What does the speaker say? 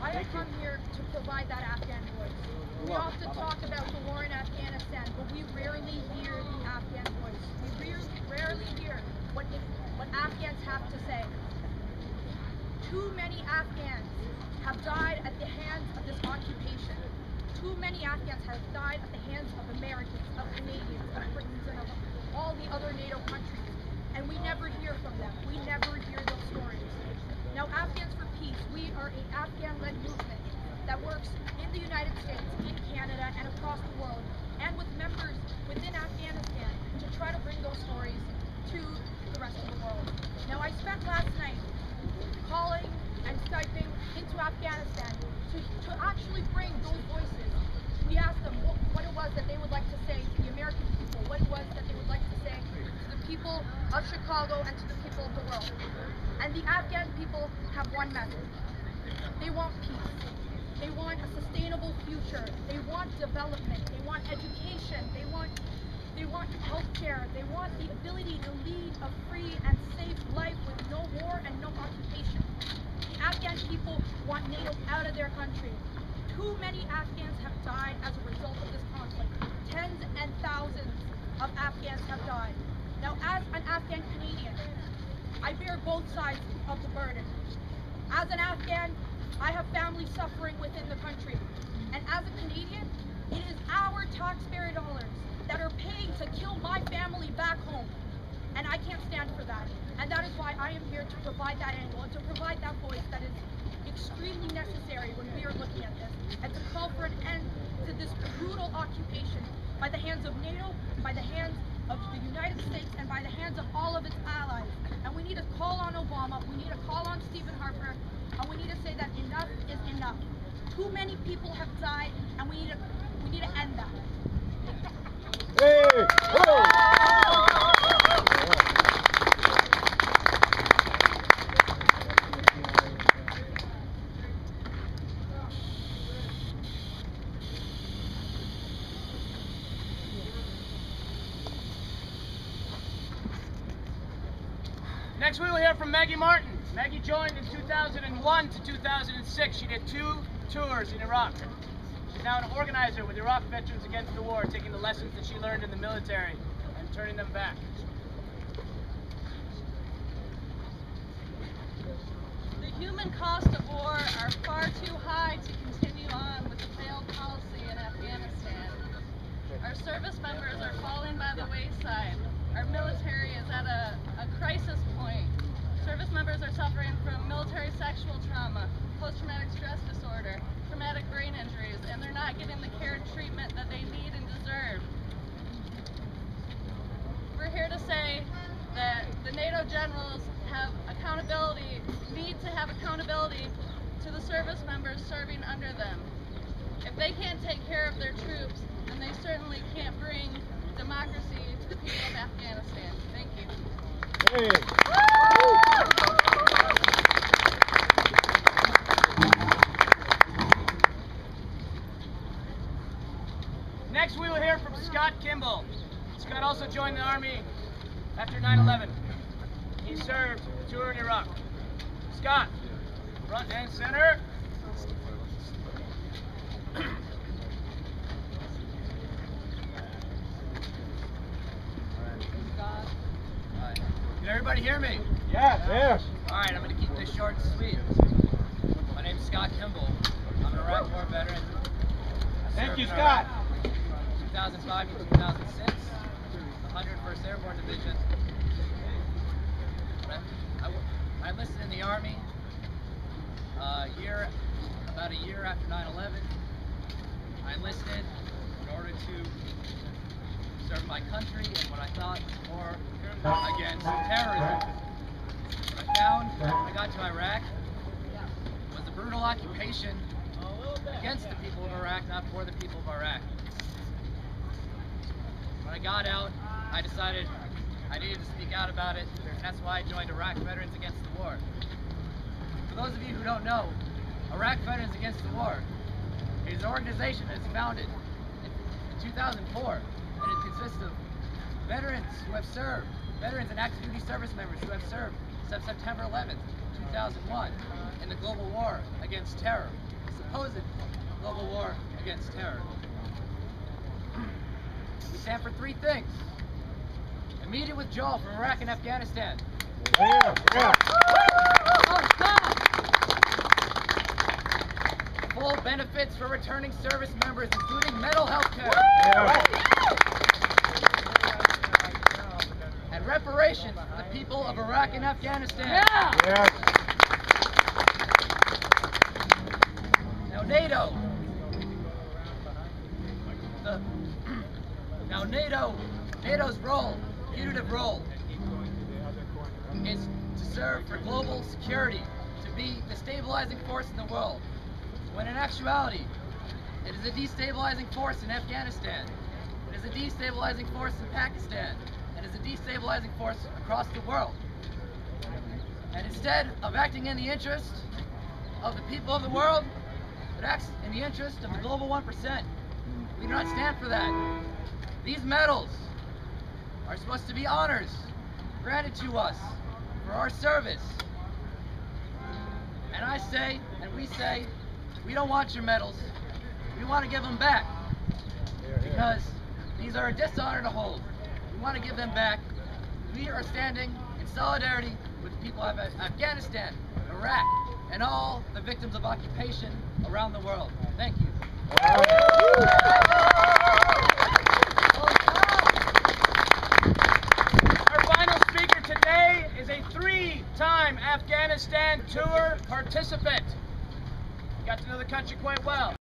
I have come here to provide that Afghan voice. We often talk about the war in Afghanistan, but we rarely hear the Afghan voice. We rarely hear what Afghans have to say. Too many Afghans have died at the hands of this occupation. Too many Afghans have died at the hands of Americans, of Canadians, of Britons, and of all the other NATO countries. And we never hear from them. We never hear those stories. Now, Afghans for Peace, we are an Afghan-led movement that works in the United States, in Canada, and across the world, and with members within Afghanistan to try to bring those stories to the rest of the world. Now, I spent last night calling and Skyping into Afghanistan to actually bring those voices. We asked them what it was that they would like to say to the American people, what it was that they would like to say to the people of Chicago and to the people of the world. And the Afghan people have one message. They want peace. They want a sustainable future. They want development. They want education. They want health care. They want the ability to lead a free and safe life with no war and no occupation. The Afghan people want NATO out of their country. Too many Afghans have died as a result of this conflict. Tens and thousands of Afghans have died. Now, as an Afghan Canadian, I bear both sides of the burden. As an Afghan, I have family suffering within the country. And as a Canadian, it is our taxpayer dollars that are paying to kill my family back home. And I can't stand for that. And that is why I am here to provide that angle and to provide that voice that is extremely necessary when we are looking at this, and to call for an end to this brutal occupation by the hands of NATO, by the hands of the United States, and by the hands of all of its allies. And we need to call on Obama, we need to call on Stephen Harper, and we need to say that enough is enough. Too many people have died, and we need to end that. Hey! Next we will hear from Maggie Martin. Maggie joined in 2001 to 2006. She did 2 tours in Iraq. She's now an organizer with Iraq Veterans Against the War, taking the lessons that she learned in the military and turning them back. The human costs of war are far too high to continue on with the failed policy in Afghanistan. Our service members are falling by the wayside. Our military is at a crisis point. Service members are suffering from military sexual trauma, post-traumatic stress disorder, traumatic brain injuries, and they're not getting the care and treatment that they need and deserve. We're here to say that the NATO generals have accountability, need to have accountability to the service members serving under them. If they can't take care of their troops, then they certainly can't bring democracy to the people of Afghanistan. Thank you. Hey! Next we will hear from Scott Kimball. Scott also joined the Army after 9/11. He served a tour in Iraq. Scott, front and center. Can everybody hear me? Yes, yes. All right, I'm going to keep this short and sweet. My name is Scott Kimball. I'm an Iraq War veteran. Thank you, Scott. 2005 to 2006, the 101st Airborne Division. I enlisted in the Army about a year after 9/11. I enlisted in order to serve my country in what I thought was war against terrorism. What I found when I got to Iraq was the brutal occupation against the people of Iraq, not for the people of Iraq. When I got out, I decided I needed to speak out about it, and that's why I joined Iraq Veterans Against the War. For those of you who don't know, Iraq Veterans Against the War is an organization that was founded in 2004, and it consists of veterans who have served, veterans and active duty service members who have served since September 11th, 2001 in the global war against terror. supposed global war against terror. We stand for three things: immediate withdrawal from Iraq and Afghanistan, Yeah. Yeah. full benefits for returning service members, including mental health care, Yeah. and reparations for the people of Iraq and Afghanistan. Yes. Now NATO. NATO's role, putative role, is to serve for global security, to be the stabilizing force in the world, when in actuality, it is a destabilizing force in Afghanistan, it is a destabilizing force in Pakistan, it is a destabilizing force across the world. And instead of acting in the interest of the people of the world, it acts in the interest of the global 1%. We do not stand for that. These medals are supposed to be honors granted to us for our service. And I say, and we say, we don't want your medals. We want to give them back. Because these are a dishonor to hold. We want to give them back. We are standing in solidarity with the people of Afghanistan, Iraq, and all the victims of occupation around the world. Thank you. Our final speaker today is a 3-time Afghanistan tour participant. Got to know the country quite well.